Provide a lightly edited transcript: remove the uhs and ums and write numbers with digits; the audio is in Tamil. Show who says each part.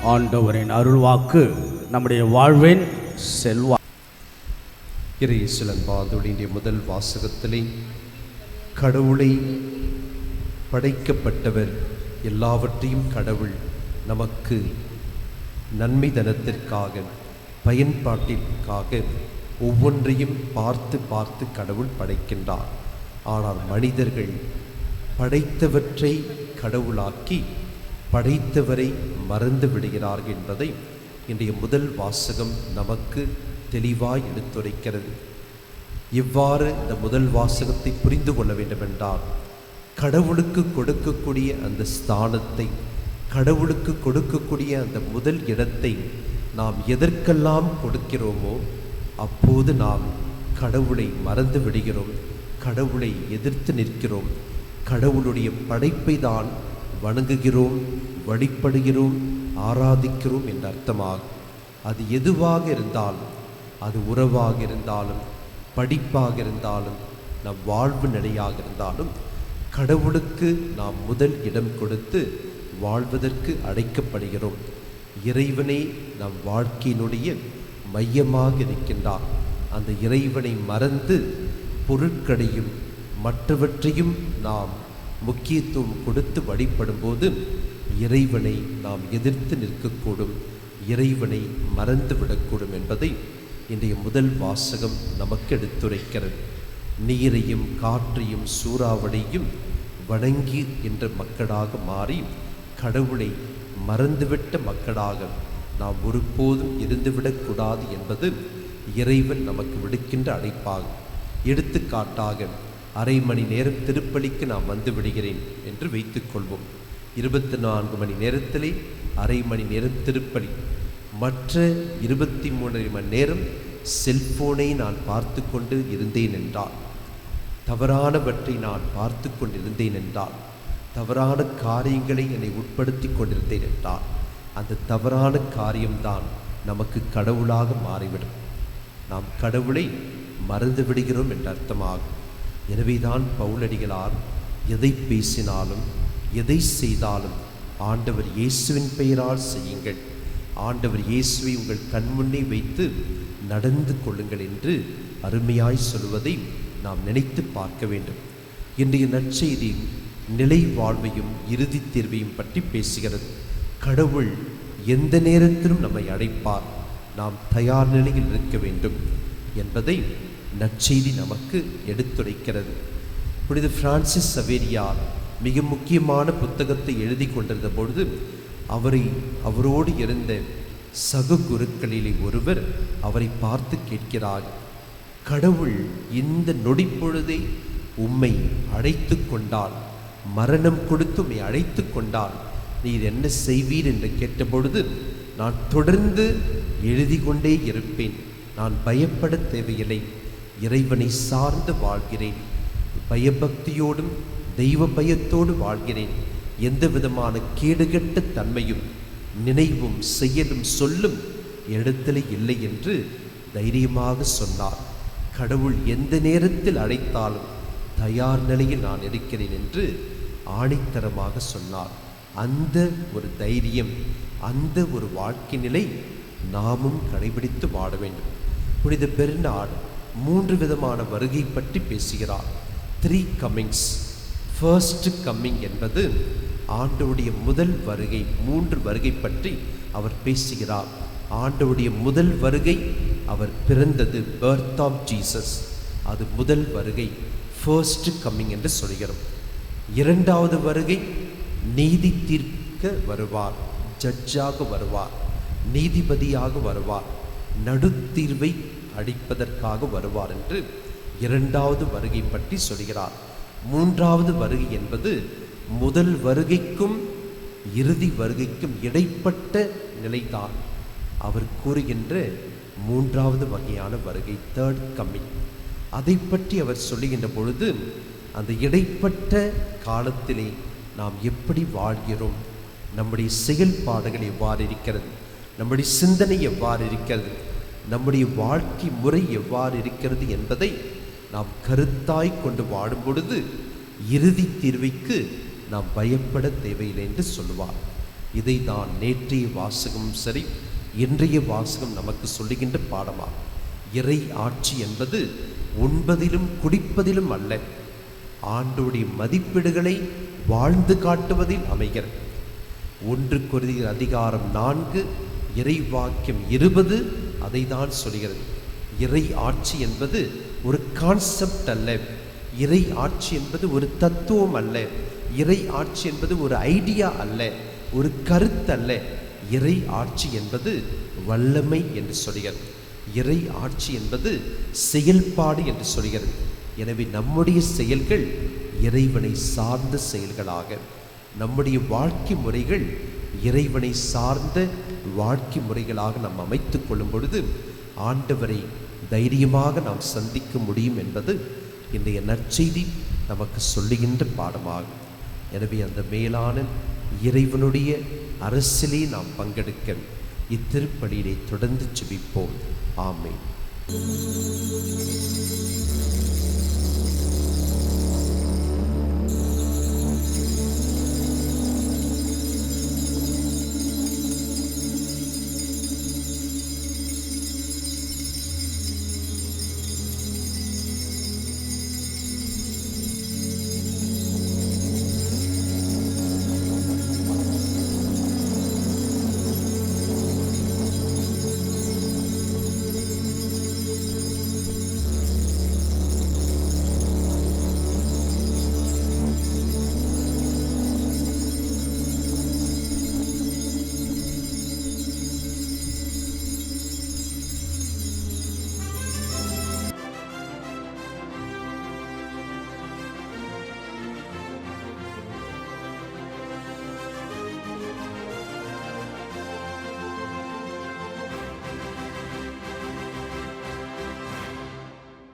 Speaker 1: ஆண்டவரின் அருள்வாக்கு நம்முடைய வாழ்வின் செல்வா.
Speaker 2: இறையேசுவின் முதல் வாசகத்திலே கடவுளை படைக்கப்பட்டவர், எல்லாவற்றையும் கடவுள் நமக்கு நன்மை தனத்திற்காக பயன்பாட்டிற்காக ஒவ்வொன்றையும் பார்த்து பார்த்து கடவுள் படைக்கின்றார். ஆனால் மனிதர்கள் படைத்தவற்றை கடவுளாக்கி படைத்தவரை மறந்து விடுகிறார்கள் என்பதை இன்றைய முதல் வாசகம் நமக்கு தெளிவாய் எடுத்துரைக்கிறது. இவ்வாறு இந்த முதல் வாசகத்தை புரிந்து கொள்ள வேண்டுமென்றால், கடவுளுக்கு கொடுக்கக்கூடிய அந்த ஸ்தானத்தை, கடவுளுக்கு கொடுக்கக்கூடிய அந்த முதல் இடத்தை நாம் எதற்கெல்லாம் கொடுக்கிறோமோ அப்போது நாம் கடவுளை மறந்து விடுகிறோம், கடவுளை எதிர்த்து நிற்கிறோம், கடவுளுடைய படைப்பை தான் வணங்குகிறோம், வழிபடுகிறோம், ஆராதிக்கிறோம் என்ற அர்த்தமாகும். அது எதுவாக இருந்தாலும், அது உறவாக இருந்தாலும், படிப்பாக இருந்தாலும், நம் வாழ்வு நிலையாக இருந்தாலும், கடவுளுக்கு நாம் முதல் இடம் கொடுத்து வாழ்வதற்கு அழைக்கப்படுகிறோம். இறைவனே நம் வாழ்க்கையினுடைய மையமாக இருக்கின்றார். அந்த இறைவனை மறந்து பொருட்களையும் மற்றவற்றையும் நாம் முக்கியத்துவம் கொடுத்து வழிபடும்போது இறைவனை நாம் எதிர்த்து நிற்கக்கூடும், இறைவனை மறந்து விடக்கூடும் என்பதை இன்றைய முதல் வாசகம் நமக்கு எடுத்துரைக்கிறது. நீரையும் காற்றையும் சூறாவளியும் வணங்கி என்ற மக்களாக மாறி கடவுளை மறந்துவிட்ட மக்களாக நாம் ஒருபோதும் இருந்துவிடக்கூடாது என்பது இறைவன் நமக்கு விடுக்கின்ற அழைப்பாகும். எடுத்துக்காட்டாக, அரை மணி நேரம் திருப்பலிக்கு நான் வந்து விடுகிறேன் என்று வைத்துக்கொள்வோம். 24 மணி நேரத்திலே அரை மணி நேரம் திருப்பலி, மற்ற 23 மணி நேரம் செல்போனை நான் பார்த்து கொண்டு இருந்தேன் என்றால், தவறானவற்றை நான் பார்த்து கொண்டிருந்தேன் என்றால், தவறான காரியங்களை என்னை உட்படுத்தி கொண்டிருந்தேன் என்றால், அந்த தவறான காரியம்தான் நமக்கு கடவுளாக மாறிவிடும். நாம் கடவுளை மறந்து விடுகிறோம் என்ற அர்த்தமாகும். எனவேதான் பவுலடிகளார் எதை பேசினாலும் எதை செய்தாலும் ஆண்டவர் இயேசுவின் பெயரால் செய்யுங்கள், ஆண்டவர் இயேசுவை உங்கள் கண்முன்னே வைத்து நடந்து கொள்ளுங்கள் என்று அருமையாய் சொல்வதை நாம் நினைத்து பார்க்க வேண்டும். இன்றைய நற்செய்தி நிலை வாழ்வையும் இறுதி தேர்வையும் பற்றி பேசுகிறது. கடவுள் எந்த நேரத்திலும் நம்மை அழைப்பார், நாம் தயார் நிலையில் இருக்க வேண்டும் என்பதை நற்செய்தி நமக்கு எடுத்துரைக்கிறது. புனித பிரான்சிஸ் சவேரியார் மிக முக்கியமான புத்தகத்தை எழுதி கொண்டிருந்த பொழுது அவரோடு இருந்த சக குருக்களிலே ஒருவர் அவரை பார்த்து கேட்கிறார், கடவுள் இந்த நொடிப்பொழுதை உம்மை அழைத்து கொண்டால், மரணம் கொடுத்து உம்மை அழைத்து கொண்டால் நீர் என்ன செய்வீர் என்று கேட்டபொழுது, நான் தொடர்ந்து எழுதி கொண்டே இருப்பேன், நான் பயப்பட தேவையில்லை, இறைவனை சார்ந்து வாழ்கிறேன், பயபக்தியோடும் தெய்வ பயத்தோடு வாழ்கிறேன், எந்த விதமான கேடுகட்ட தன்மையும் நினைவும் செயலும் சொல்லும் இடத்திலே இல்லை என்று தைரியமாக சொன்னார். கடவுள் எந்த நேரத்தில் அழைத்தாலும் தயார் நிலையில் நான் இருக்கிறேன் என்று ஆணித்தரமாக சொன்னார். அந்த ஒரு தைரியம், அந்த ஒரு வாழ்க்கை நிலை நாமும் கடைபிடித்து வாழ வேண்டும். புனித பெர்னார்ட் 3 விதமான வருகை பற்றி பேசுகிறார். 3 comings. ஃபர்ஸ்ட் கம்மிங் என்பது ஆண்டவருடைய முதல் வருகை. 3 வருகை பற்றி அவர் பேசுகிறார். ஆண்டவருடைய முதல் வருகை, அவர் பிறந்தது, பர்த் ஆஃப் ஜீசஸ், அது முதல் வருகை, ஃபர்ஸ்ட் கம்மிங் என்று சொல்கிறோம். 2வது வருகை, நீதி தீர்க்க வருவார், ஜட்ஜாக வருவார், நீதிபதியாக வருவார், நடுத்தீர்வை அளிப்பதற்காக வருவார் என்று 2வது வருகை பற்றி சொல்கிறார். 3வது வருகை என்பது முதல் வருகைக்கும் இறுதி வருகைக்கும் இடைப்பட்ட நிலைதான். அவர் கூறுகின்ற 3வது வகையான வருகை, தேர்ட் கம்மிங். அதை பற்றி அவர் சொல்லுகின்ற பொழுது, அந்த இடைப்பட்ட காலத்திலே நாம் எப்படி வாழ்கிறோம், நம்முடைய செயல்பாடுகள் எவ்வாறு இருக்கிறது, நம்முடைய சிந்தனை எவ்வாறு இருக்கிறது, நம்முடைய வாழ்க்கை முறை எவ்வாறு இருக்கிறது என்பதை நாம் கருத்தாய் கொண்டு வாடும் பொழுது இறுதி தீர்வைக்கு நாம் பயப்பட தேவையில்லை என்று சொல்லுவார். இதை தான் நேற்றைய வாசகமும் சரி, இன்றைய வாசகம் நமக்கு சொல்லுகின்ற பாடமாகும். இறை ஆட்சி என்பது உண்பதிலும் குடிப்பதிலும் அல்ல, ஆண்டோடைய மதிப்பீடுகளை வாழ்ந்து காட்டுவதில் அமைகிறது. 1 கொரிந்தியர் அதிகாரம் 4 இறை வாக்கியம் 20 அதை தான் சொல்கிறது. இறை ஆட்சி என்பது ஒரு கான்செப்ட் அல்ல, இறை ஆட்சி என்பது ஒரு தத்துவம் அல்ல, இறை ஆட்சி என்பது ஒரு ஐடியா அல்ல, ஒரு கருத்து அல்ல. இறை ஆட்சி என்பது வல்லமை என்று சொல்கிறது. இறை ஆட்சி என்பது செயல்பாடு என்று சொல்கிறது. எனவே நம்முடைய செயல்கள் இறைவனை சார்ந்த செயல்களாக, நம்முடைய வாழ்க்கை முறைகள் இறைவனை சார்ந்த வாழ்க்கை முறைகளாக நாம் அமைத்து கொள்ளும் பொழுது ஆண்டவரை தைரியமாக நாம் சந்திக்க முடியும் என்பது இன்றைய நற்செய்தி நமக்கு சொல்லுகின்ற பாடமாகும். எனவே அந்த மேலான இறைவனுடைய அரசிலே நாம் பங்கெடுக்க இத்திருப்பலியிலே தொடர்ந்து ஜெபிப்போம். ஆமென்.